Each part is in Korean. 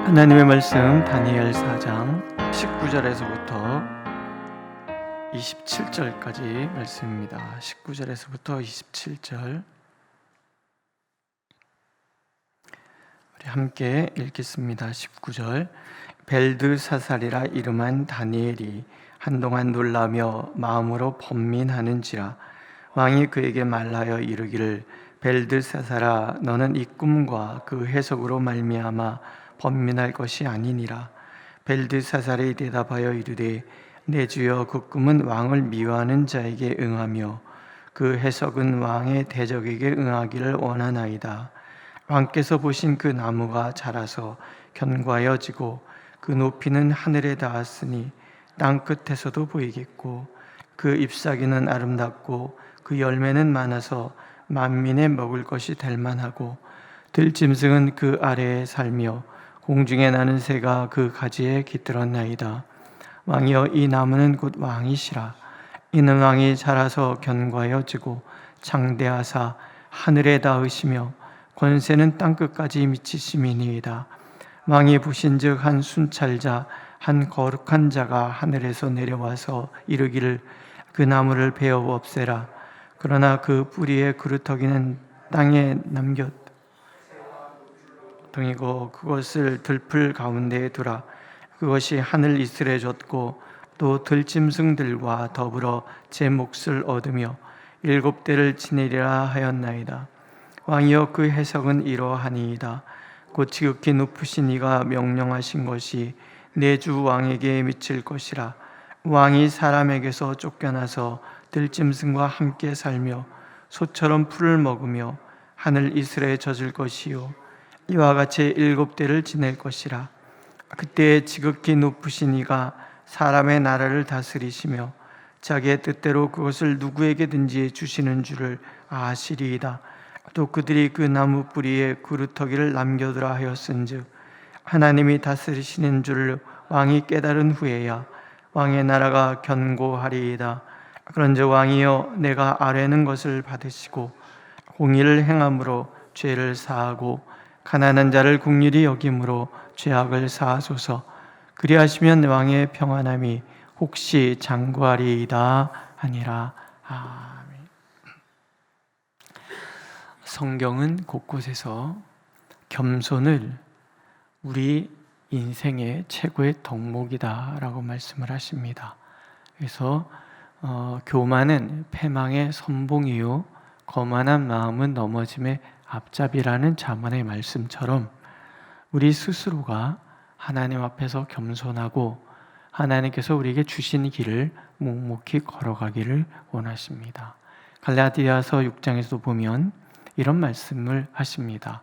하나님의 말씀 다니엘 4장 19절에서부터 27절까지 말씀입니다. 19절에서부터 27절 우리 함께 읽겠습니다. 19절 벨드사살이라 이름한 다니엘이 한동안 놀라며 마음으로 번민하는지라 왕이 그에게 말하여 이르기를 벨드사살아 너는 이 꿈과 그 해석으로 말미암아 번민할 것이 아니니라. 벨드사살이 대답하여 이르되 내 주여 그 꿈은 왕을 미워하는 자에게 응하며 그 해석은 왕의 대적에게 응하기를 원하나이다. 왕께서 보신 그 나무가 자라서 견고하여 지고 그 높이는 하늘에 닿았으니 땅 끝에서도 보이겠고 그 잎사귀는 아름답고 그 열매는 많아서 만민의 먹을 것이 될 만하고 들짐승은 그 아래에 살며 공중에 나는 새가 그 가지에 깃들었나이다. 왕이여 이 나무는 곧 왕이시라. 이는 왕이 자라서 견고하여 지고 장대하사 하늘에 닿으시며 권세는 땅끝까지 미치심이니이다. 왕이 보신즉 한 순찰자 한 거룩한 자가 하늘에서 내려와서 이르기를 그 나무를 베어 없애라. 그러나 그 뿌리의 그루터기는 땅에 남겨두고 그것을 들풀 가운데에 두라. 그것이 하늘 이슬에 젖고 또 들짐승들과 더불어 제 몫을 얻으며 7대를 지내리라 하였나이다. 왕이여 그 해석은 이러하니이다. 곧 지극히 높으신 이가 명령하신 것이 내 주 왕에게 미칠 것이라. 왕이 사람에게서 쫓겨나서 들짐승과 함께 살며 소처럼 풀을 먹으며 하늘 이슬에 젖을 것이요 이와 같이 7대를 지낼 것이라. 그때 지극히 높으신 이가 사람의 나라를 다스리시며 자기의 뜻대로 그것을 누구에게든지 주시는 줄을 아시리이다. 또 그들이 그 나무 뿌리에 그루터기를 남겨두라 하였은즉 하나님이 다스리시는 줄을 왕이 깨달은 후에야 왕의 나라가 견고하리이다. 그런즉 왕이여 내가 아뢰는 것을 받으시고 공의를 행함으로 죄를 사하고 가난한 자를 긍휼히 여김으로 죄악을 사하소서. 그리하시면 왕의 평안함이 혹시 장구하리이다 하니라. 아멘. 성경은 곳곳에서 겸손을 우리 인생의 최고의 덕목이다라고 말씀을 하십니다. 그래서 교만은 패망의 선봉이요 거만한 마음은 넘어짐의 앞잡이라는 잠언의 말씀처럼 우리 스스로가 하나님 앞에서 겸손하고 하나님께서 우리에게 주신 길을 묵묵히 걸어가기를 원하십니다. 갈라디아서 6장에서도 보면 이런 말씀을 하십니다.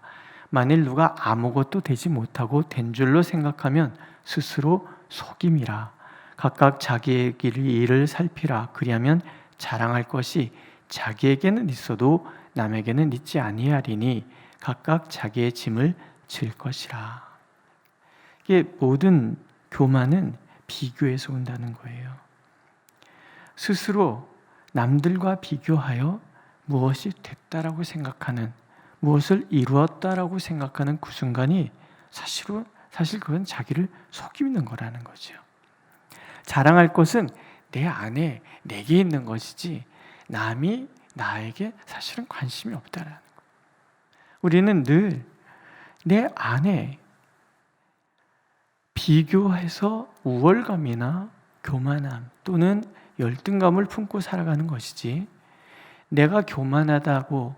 만일 누가 아무것도 되지 못하고 된 줄로 생각하면 스스로 속임이라. 각각 자기의 일을 살피라. 그리하면 자랑할 것이 자기에게는 있어도 남에게는 있지 아니하리니 각각 자기의 짐을 질 것이라. 이게 모든 교만은 비교에서 온다는 거예요. 스스로 남들과 비교하여 무엇이 됐다라고 생각하는, 무엇을 이루었다라고 생각하는 그 순간이 사실 그건 자기를 속이는 거라는 거죠. 자랑할 것은 내 안에 내게 있는 것이지 남이 나에게 사실은 관심이 없다라는 거예요. 우리는 늘 내 안에 비교해서 우월감이나 교만함 또는 열등감을 품고 살아가는 것이지, 내가 교만하다고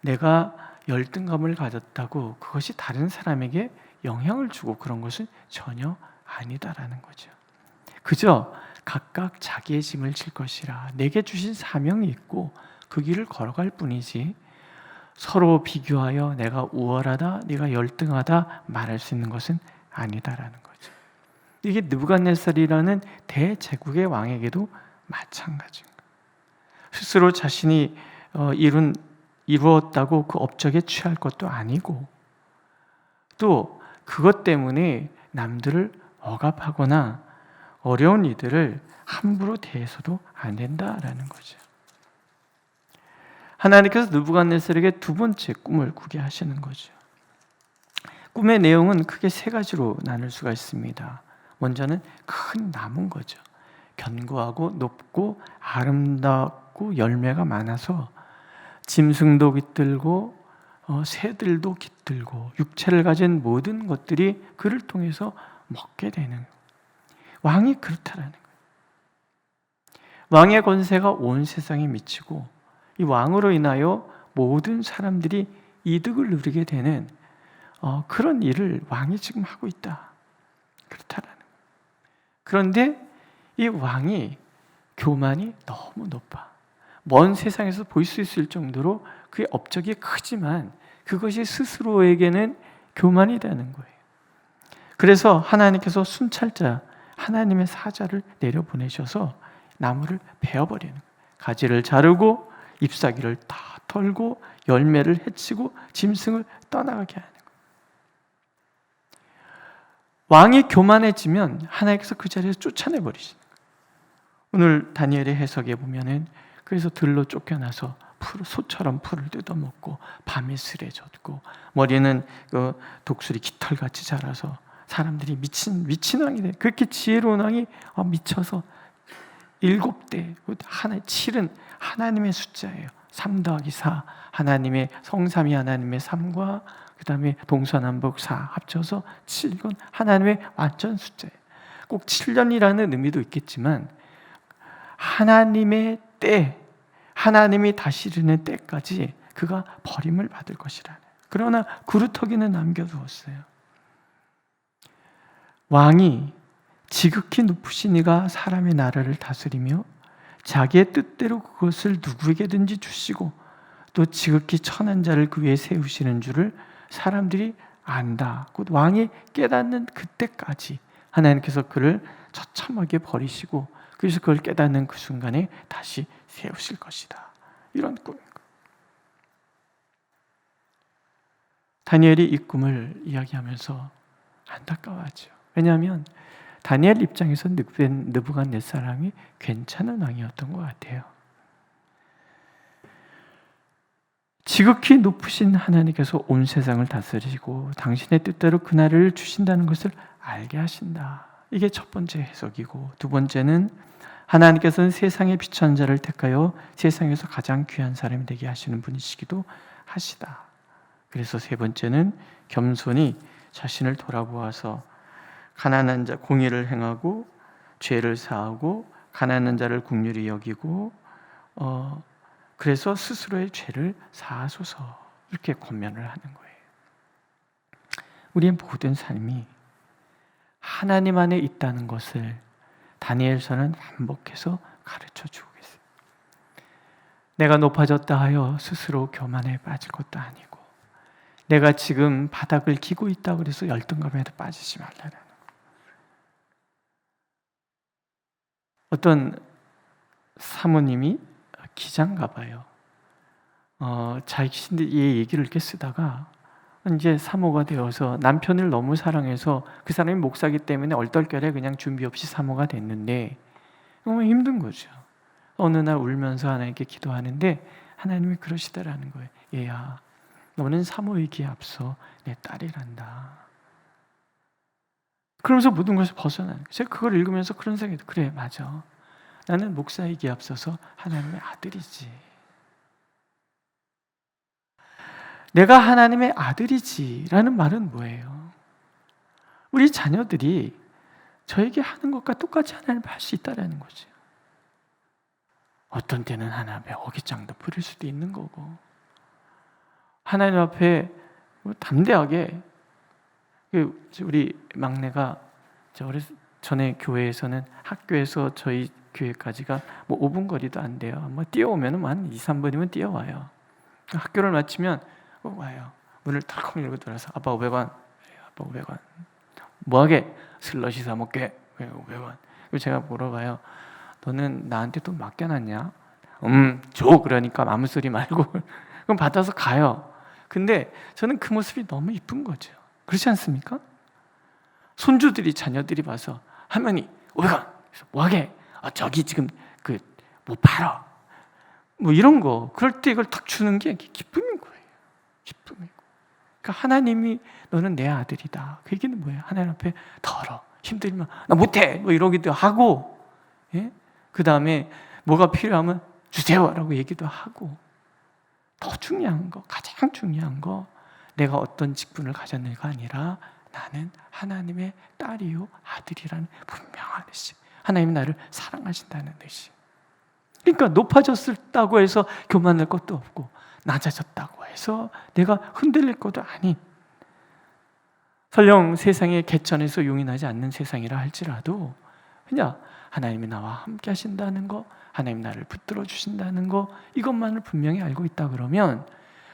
내가 열등감을 가졌다고 그것이 다른 사람에게 영향을 주고 그런 것은 전혀 아니다라는 거죠. 그저 각각 자기의 짐을 질 것이라. 내게 주신 사명이 있고 그 길을 걸어갈 뿐이지 서로 비교하여 내가 우월하다, 네가 열등하다 말할 수 있는 것은 아니다라는 거죠. 이게 느부갓네살이라는 대제국의 왕에게도 마찬가지인 거예요. 스스로 자신이 이루었다고 그 업적에 취할 것도 아니고 또 그것 때문에 남들을 억압하거나 어려운 이들을 함부로 대해서도 안 된다라는 거죠. 하나님께서 느부갓네살에게 두 번째 꿈을 꾸게 하시는 거죠. 꿈의 내용은 크게 세 가지로 나눌 수가 있습니다. 먼저는 큰 나무인 거죠. 견고하고 높고 아름답고 열매가 많아서 짐승도 깃들고 새들도 깃들고 육체를 가진 모든 것들이 그를 통해서 먹게 되는, 왕이 그렇다라는 거예요. 왕의 권세가 온 세상에 미치고 이 왕으로 인하여 모든 사람들이 이득을 누리게 되는 그런 일을 왕이 지금 하고 있다, 그렇다라는 거예요. 그런데 이 왕이 교만이 너무 높아. 먼 세상에서 볼 수 있을 정도로 그의 업적이 크지만 그것이 스스로에게는 교만이 되는 거예요. 그래서 하나님께서 순찰자, 하나님의 사자를 내려보내셔서 나무를 베어버리는 거예요. 가지를 자르고 잎사귀를 다 털고 열매를 해치고 짐승을 떠나가게 하는 거예요. 왕이 교만해지면 하나님께서 그 자리에서 쫓아내버리시는 거예요. 오늘 다니엘의 해석에 보면은 그래서 들로 쫓겨나서 소처럼 풀을 뜯어먹고 밤이 스레졌고 머리는 독수리 깃털같이 자라서 사람들이 미친 왕이 돼. 그렇게 지혜로운 왕이 미쳐서 7대, 7은 하나님의 숫자예요. 3 더하기 4, 하나님의 성삼위 하나님의 3과 그 다음에 동서남북 4 합쳐서 7건 하나님의 완전 숫자예요. 꼭 7년이라는 의미도 있겠지만 하나님의 때, 하나님이 다시 이르는 때까지 그가 버림을 받을 것이라네. 그러나 구루터기는 남겨두었어요. 왕이 지극히 높으신 이가 사람의 나라를 다스리며 자기의 뜻대로 그것을 누구에게든지 주시고 또 지극히 천한 자를 그 위에 세우시는 줄을 사람들이 안다. 곧 왕이 깨닫는 그때까지 하나님께서 그를 처참하게 버리시고 그래서 그걸 깨닫는 그 순간에 다시 세우실 것이다. 이런 꿈인 거예요. 다니엘이 이 꿈을 이야기하면서 안타까워하죠. 왜냐하면 다니엘 입장에서 느부갓네살이 괜찮은 왕이었던 것 같아요. 지극히 높으신 하나님께서 온 세상을 다스리시고 당신의 뜻대로 그 나라를 주신다는 것을 알게 하신다. 이게 첫 번째 해석이고, 두 번째는 하나님께서는 세상의 비천한 자를 택하여 세상에서 가장 귀한 사람이 되게 하시는 분이시기도 하시다. 그래서 세 번째는 겸손히 자신을 돌아보아서 가난한 자 공의를 행하고 죄를 사하고 가난한 자를 긍휼히 여기고 그래서 스스로의 죄를 사하소서 이렇게 권면을 하는 거예요. 우리의 모든 삶이 하나님 안에 있다는 것을 다니엘서는 반복해서 가르쳐주고 있어요. 내가 높아졌다 하여 스스로 교만에 빠질 것도 아니고 내가 지금 바닥을 기고 있다고 해서 열등감에도 빠지지 말라는 거예요. 어떤 사모님이 기자인가 봐요. 자신의 얘기를 이렇게 쓰다가 이제 사모가 되어서 남편을 너무 사랑해서 그 사람이 목사기 때문에 얼떨결에 그냥 준비 없이 사모가 됐는데 너무 힘든 거죠. 어느 날 울면서 하나님께 기도하는데 하나님이 그러시더라는 거예요. 얘야, 너는 사모이기에 앞서 내 딸이란다. 그러면서 모든 것을 벗어나는 거예요. 제가 그걸 읽으면서 그런 생각이 들어요. 그래, 맞아. 나는 목사이기에 앞서서 하나님의 아들이지. 내가 하나님의 아들이지라는 말은 뭐예요? 우리 자녀들이 저에게 하는 것과 똑같이 하나님을 할 수 있다는 거죠. 어떤 때는 하나님의 어깃장도 부릴 수도 있는 거고 하나님 앞에 담대하게 우리 막내가 전에 교회에서는 학교에서 저희 교회까지가 5분 거리도 안 돼요. 뛰어오면 한 2, 3분이면 뛰어와요. 학교를 마치면 와요. 문을 탁 열고 들어서 아빠 500원. 아빠 500원. 뭐하게? 슬러시 사 먹게. 500원. 그리고 제가 물어봐요. 너는 나한테 돈 맡겨놨냐? 줘. 그러니까 아무 소리 말고. 그럼 받아서 가요. 근데 저는 그 모습이 너무 이쁜 거죠. 그렇지 않습니까? 손주들이 자녀들이 봐서 할머니 500원. 뭐하게? 저기 지금 뭐 팔아. 뭐 이런 거. 그럴 때 이걸 탁 주는 게 기쁨인 거예요. 기쁨이고. 그러니까 하나님이 너는 내 아들이다. 그 얘기는 뭐예요? 하나님 앞에 덜어. 힘들면 나 못해. 뭐 이러기도 하고, 예? 그 다음에 뭐가 필요하면 주세요라고 얘기도 하고, 더 중요한 거, 가장 중요한 거, 내가 어떤 직분을 가졌는가 아니라 나는 하나님의 딸이요 아들이라는 분명한 의식. 하나님이 나를 사랑하신다는 의식. 그러니까 높아졌다고 해서 교만할 것도 없고, 낮아졌다고 해서 내가 흔들릴 것도 아닌, 설령 세상에 개천에서 용이 나지 않는 세상이라 할지라도 그냥 하나님이 나와 함께 하신다는 거, 하나님 나를 붙들어 주신다는 거, 이것만을 분명히 알고 있다 그러면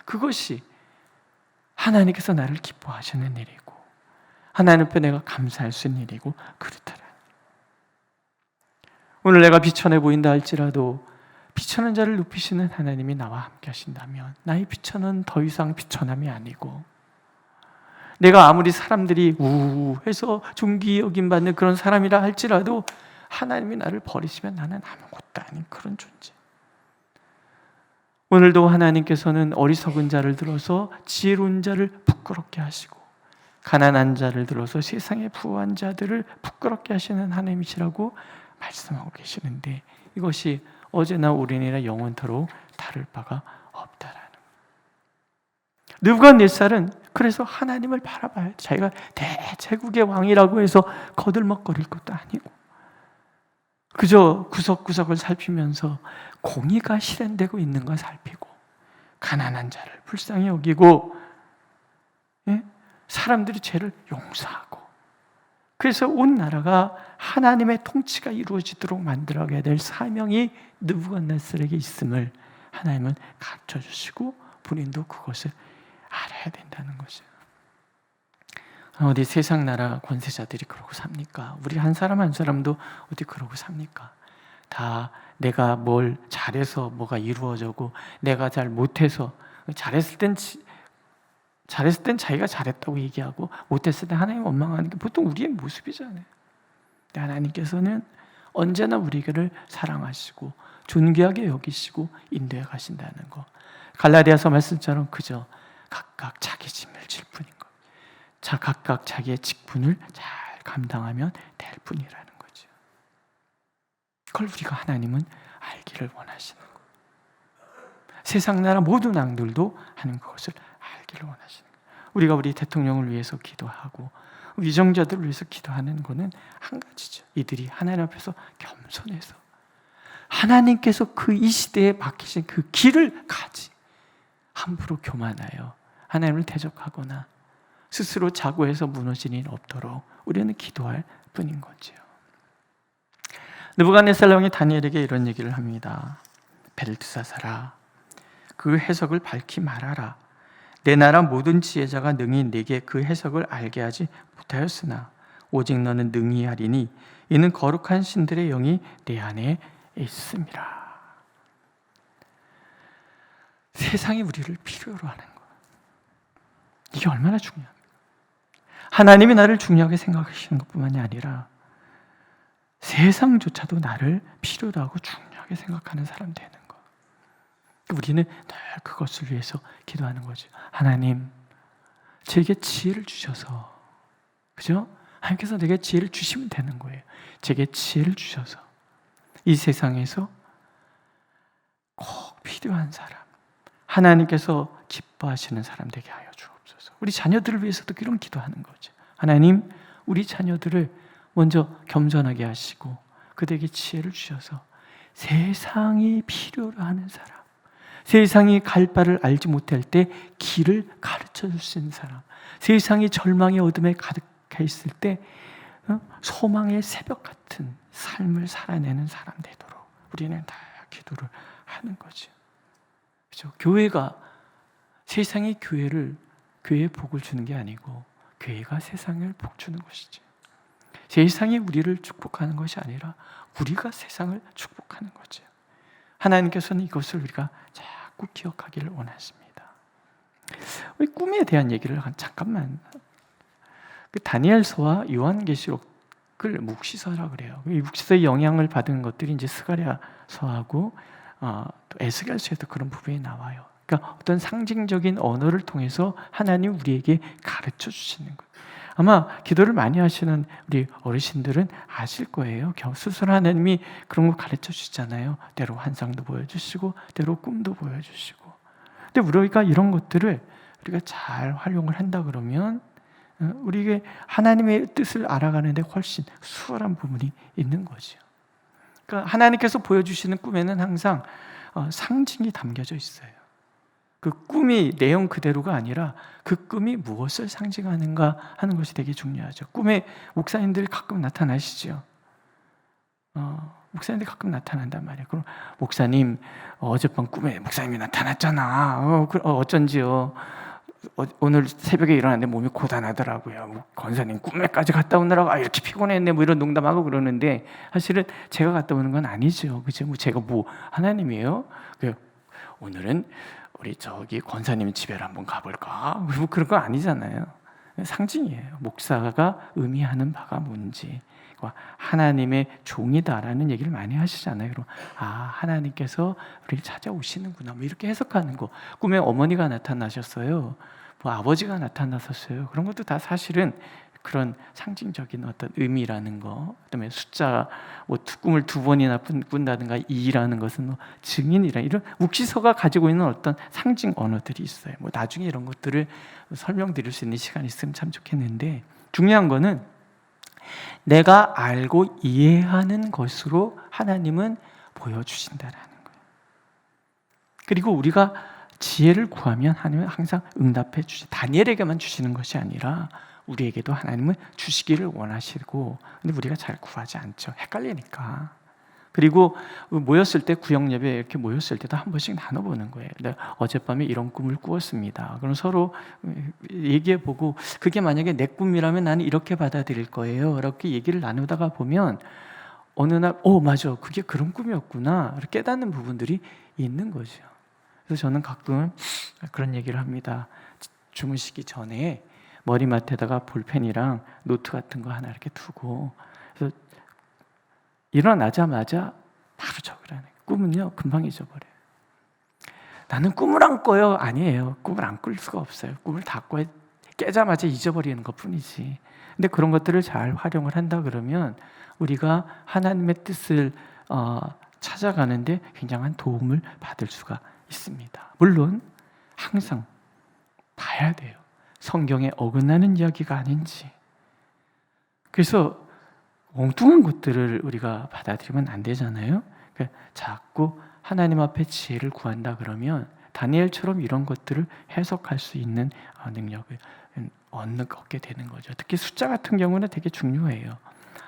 그것이 하나님께서 나를 기뻐하시는 일이고, 하나님 앞에 내가 감사할 수 있는 일이고 그렇더라. 오늘 내가 비천해 보인다 할지라도 비천한 자를 높이시는 하나님이 나와 함께 하신다면 나의 비천은 더 이상 비천함이 아니고, 내가 아무리 사람들이 우해서 존귀 여김받는 그런 사람이라 할지라도 하나님이 나를 버리시면 나는 아무것도 아닌 그런 존재. 오늘도 하나님께서는 어리석은 자를 들어서 지혜로운 자를 부끄럽게 하시고, 가난한 자를 들어서 세상의 부유한 자들을 부끄럽게 하시는 하나님이시라고 말씀하고 계시는데, 이것이 어제나 오늘이나 영원토록 다를 바가 없다라는. 느부갓네살은 그래서 하나님을 바라봐요. 자기가 대제국의 왕이라고 해서 거들먹거릴 것도 아니고, 그저 구석구석을 살피면서 공의가 실현되고 있는 걸 살피고, 가난한 자를 불쌍히 여기고, 예? 사람들이 죄를 용서하고, 그래서 온 나라가 하나님의 통치가 이루어지도록 만들어가야 될 사명이 느부갓네살에게 있음을 하나님은 가르쳐 주시고, 본인도 그것을 알아야 된다는 거죠. 어디 세상 나라 권세자들이 그러고 삽니까? 우리 한 사람 한 사람도 어디 그러고 삽니까? 다 내가 뭘 잘해서 뭐가 이루어지고, 내가 잘 못해서, 잘했을 땐 자기가 잘했다고 얘기하고, 못했을 때 하나님 원망하는 게 보통 우리의 모습이잖아요. 근데 하나님께서는 언제나 우리를 사랑하시고 존귀하게 여기시고 인도해 가신다는 거. 갈라디아서 말씀처럼 그저 각각 자기 짐을 질 뿐인 것. 각각 자기의 직분을 잘 감당하면 될 뿐이라는 거죠. 그걸 우리가 하나님은 알기를 원하시는 거. 세상 나라 모든 왕들도 하는 그것을 알기를 원하시는 거. 우리가 우리 대통령을 위해서 기도하고 위정자들을 위해서 기도하는 것은 한 가지죠. 이들이 하나님 앞에서 겸손해서 하나님께서 그 이 시대에 맡기신 그 길을 가지 함부로 교만하여 하나님을 대적하거나 스스로 자고해서 무너진 일 없도록 우리는 기도할 뿐인 거죠. 느부갓네살 왕이 다니엘에게 이런 얘기를 합니다. 벨드사살아, 그 해석을 밝히 말하라. 내 나라 모든 지혜자가 능히 네게 그 해석을 알게 하지 못하였으나 오직 너는 능히 하리니 이는 거룩한 신들의 영이 내 안에 있음이라. 세상이 우리를 필요로 하는 것, 이게 얼마나 중요합니까? 하나님이 나를 중요하게 생각하시는 것뿐만이 아니라 세상조차도 나를 필요로 하고 중요하게 생각하는 사람 되는 것. 우리는 늘 그것을 위해서 기도하는 거죠. 하나님, 제게 지혜를 주셔서, 그죠? 하나님께서 내게 지혜를 주시면 되는 거예요. 제게 지혜를 주셔서 이 세상에서 꼭 필요한 사람, 하나님께서 기뻐하시는 사람 되게 하여 주옵소서. 우리 자녀들을 위해서도 그런 기도하는 거죠. 하나님, 우리 자녀들을 먼저 겸손하게 하시고 그들에게 지혜를 주셔서 세상이 필요로 하는 사람, 세상이 갈 바를 알지 못할 때 길을 가르쳐 줄 수 있는 사람, 세상이 절망의 어둠에 가득해 있을 때 소망의 새벽 같은 삶을 살아내는 사람 되도록 우리는 다 기도를 하는 거죠. 그렇죠? 교회가 세상이 교회에 복을 주는 게 아니고 교회가 세상을 복 주는 것이죠. 세상이 우리를 축복하는 것이 아니라 우리가 세상을 축복하는 거죠. 하나님께서는 이것을 우리가 자꾸 기억하기를 원하십니다. 우리 꿈에 대한 얘기를 잠깐만. 그 다니엘서와 요한계시록을 묵시서라 그래요. 이 묵시서의 영향을 받은 것들이 이제 스가랴서하고 또 에스겔서에도 그런 부분이 나와요. 그러니까 어떤 상징적인 언어를 통해서 하나님 우리에게 가르쳐 주시는 거예요. 아마 기도를 많이 하시는 우리 어르신들은 아실 거예요. 스스로 하나님이 그런 거 가르쳐 주시잖아요. 때로 환상도 보여주시고 때로 꿈도 보여주시고. 근데 우리가 이런 것들을 우리가 잘 활용을 한다 그러면 우리에게 하나님의 뜻을 알아가는데 훨씬 수월한 부분이 있는 거죠. 그러니까 하나님께서 보여주시는 꿈에는 항상 상징이 담겨져 있어요. 그 꿈이 내용 그대로가 아니라 그 꿈이 무엇을 상징하는가 하는 것이 되게 중요하죠. 꿈에 목사님들이 가끔 나타나시죠. 목사님들이 가끔 나타난단 말이에요. 그럼 목사님 어젯밤 꿈에 목사님이 나타났잖아. 어쩐지요. 오늘 새벽에 일어났는데 몸이 고단하더라고요. 권사님 꿈에까지 갔다 오느라고 이렇게 피곤했네 뭐 이런 농담하고 그러는데 사실은 제가 갔다 오는 건 아니죠. 그죠? 제가 하나님이에요? 오늘은 우리 저기 권사님 집에를 한번 가볼까? 뭐 그런 거 아니잖아요. 상징이에요. 목사가 의미하는 바가 뭔지. 하나님의 종이다라는 얘기를 많이 하시잖아요. 그럼 하나님께서 우리를 찾아오시는구나 뭐 이렇게 해석하는 거. 꿈에 어머니가 나타나셨어요. 아버지가 나타나셨어요. 그런 것도 다 사실은 그런 상징적인 어떤 의미라는 거. 그다음에 숫자 꿈을 2번이나 꾼다든가 2라는 것은 증인이라 이런 묵시서가 가지고 있는 어떤 상징 언어들이 있어요. 나중에 이런 것들을 설명드릴 수 있는 시간이 있으면 참 좋겠는데 중요한 거는 내가 알고 이해하는 것으로 하나님은 보여주신다라는 거예요. 그리고 우리가 지혜를 구하면 하나님은 항상 응답해 주시. 다니엘에게만 주시는 것이 아니라 우리에게도 하나님은 주시기를 원하시고, 근데 우리가 잘 구하지 않죠. 헷갈리니까. 그리고 모였을 때 구역 예배 이렇게 모였을 때도 한 번씩 나눠보는 거예요. 어젯밤에 이런 꿈을 꾸었습니다. 그럼 서로 얘기해보고 그게 만약에 내 꿈이라면 나는 이렇게 받아들일 거예요. 이렇게 얘기를 나누다가 보면 어느 날 맞아 그게 그런 꿈이었구나 이렇게 깨닫는 부분들이 있는 거죠. 그래서 저는 가끔 그런 얘기를 합니다. 주무시기 전에 머리맡에다가 볼펜이랑 노트 같은 거 하나 이렇게 두고 그래서 일어나자마자 바로 적으라는 거예요. 꿈은요 금방 잊어버려요. 나는 꿈을 안 꿔요. 아니에요. 꿈을 안 꿀 수가 없어요. 꿈을 다 꿔 깨자마자 잊어버리는 것뿐이지. 근데 그런 것들을 잘 활용을 한다 그러면 우리가 하나님의 뜻을 찾아가는데 굉장한 도움을 받을 수가 있습니다. 물론 항상 봐야 돼요. 성경에 어긋나는 이야기가 아닌지. 그래서 엉뚱한 것들을 우리가 받아들이면 안 되잖아요. 그러니까 자꾸 하나님 앞에 지혜를 구한다 그러면 다니엘처럼 이런 것들을 해석할 수 있는 능력을 얻게 되는 거죠. 특히 숫자 같은 경우는 되게 중요해요.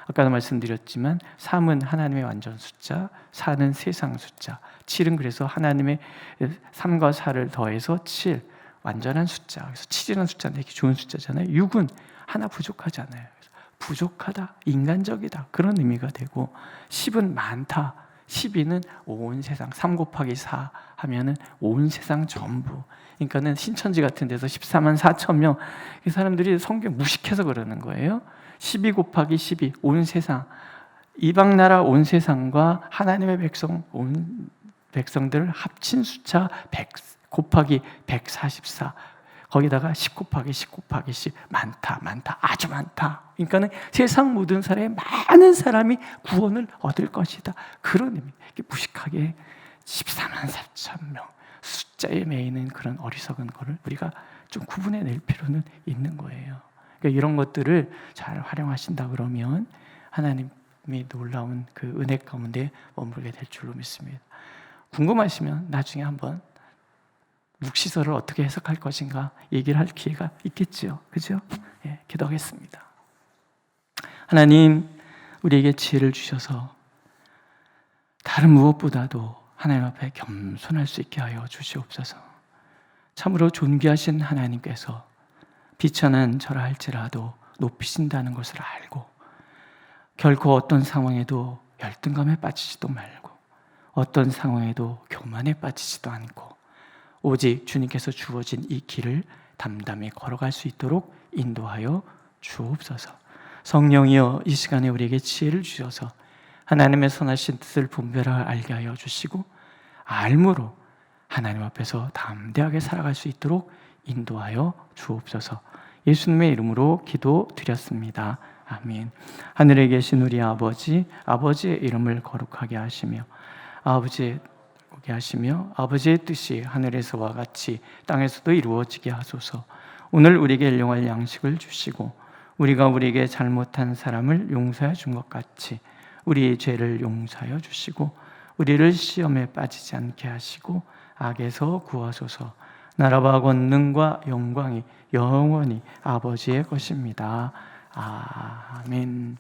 아까도 말씀드렸지만 3은 하나님의 완전 숫자, 4는 세상 숫자, 7은 그래서 하나님의 3과 4를 더해서 7, 완전한 숫자. 그래서 7이라는 숫자는 되게 좋은 숫자잖아요. 6은 하나 부족하잖아요. 부족하다, 인간적이다 그런 의미가 되고 10은 많다, 12는 온 세상 3 곱하기 4 하면은 온 세상 전부. 그러니까는 신천지 같은 데서 14만 4천 명 이 사람들이 성경 무식해서 그러는 거예요. 12 곱하기 12 온 세상, 이방 나라 온 세상과 하나님의 백성 온 백성들을 합친 숫자 100 곱하기 144. 거기다가 10 곱하기 10 곱하기 10 많다 아주 많다. 그러니까는 세상 모든 사람의 많은 사람이 구원을 얻을 것이다. 그런 의미. 무식하게 14만 4천 명 숫자에 매이는 그런 어리석은 거를 우리가 좀 구분해낼 필요는 있는 거예요. 그러니까 이런 것들을 잘 활용하신다 그러면 하나님의 놀라운 그 은혜 가운데 머물게 될 줄로 믿습니다. 궁금하시면 나중에 한번 묵시서를 어떻게 해석할 것인가 얘기를 할 기회가 있겠죠. 그죠? 기도하겠습니다. 하나님, 우리에게 지혜를 주셔서 다른 무엇보다도 하나님 앞에 겸손할 수 있게 하여 주시옵소서. 참으로 존귀하신 하나님께서 비천한 저라 할지라도 높이신다는 것을 알고 결코 어떤 상황에도 열등감에 빠지지도 말고 어떤 상황에도 교만에 빠지지도 않고 오직 주님께서 주어진 이 길을 담담히 걸어갈 수 있도록 인도하여 주옵소서. 성령이여 이 시간에 우리에게 지혜를 주셔서 하나님의 선하신 뜻을 분별하여 알게 하여 주시고 알므로 하나님 앞에서 담대하게 살아갈 수 있도록 인도하여 주옵소서. 예수님의 이름으로 기도드렸습니다. 아멘. 하늘에 계신 우리 아버지, 아버지의 이름을 거룩하게 하시며 아버지의 뜻이 하늘에서와 같이 땅에서도 이루어지게 하소서. 오늘 우리에게 일용할 양식을 주시고 우리가 우리에게 잘못한 사람을 용서해 준 것 같이 우리의 죄를 용서하여 주시고 우리를 시험에 빠지지 않게 하시고 악에서 구하소서. 나라와 권능과 영광이 영원히 아버지의 것입니다. 아멘.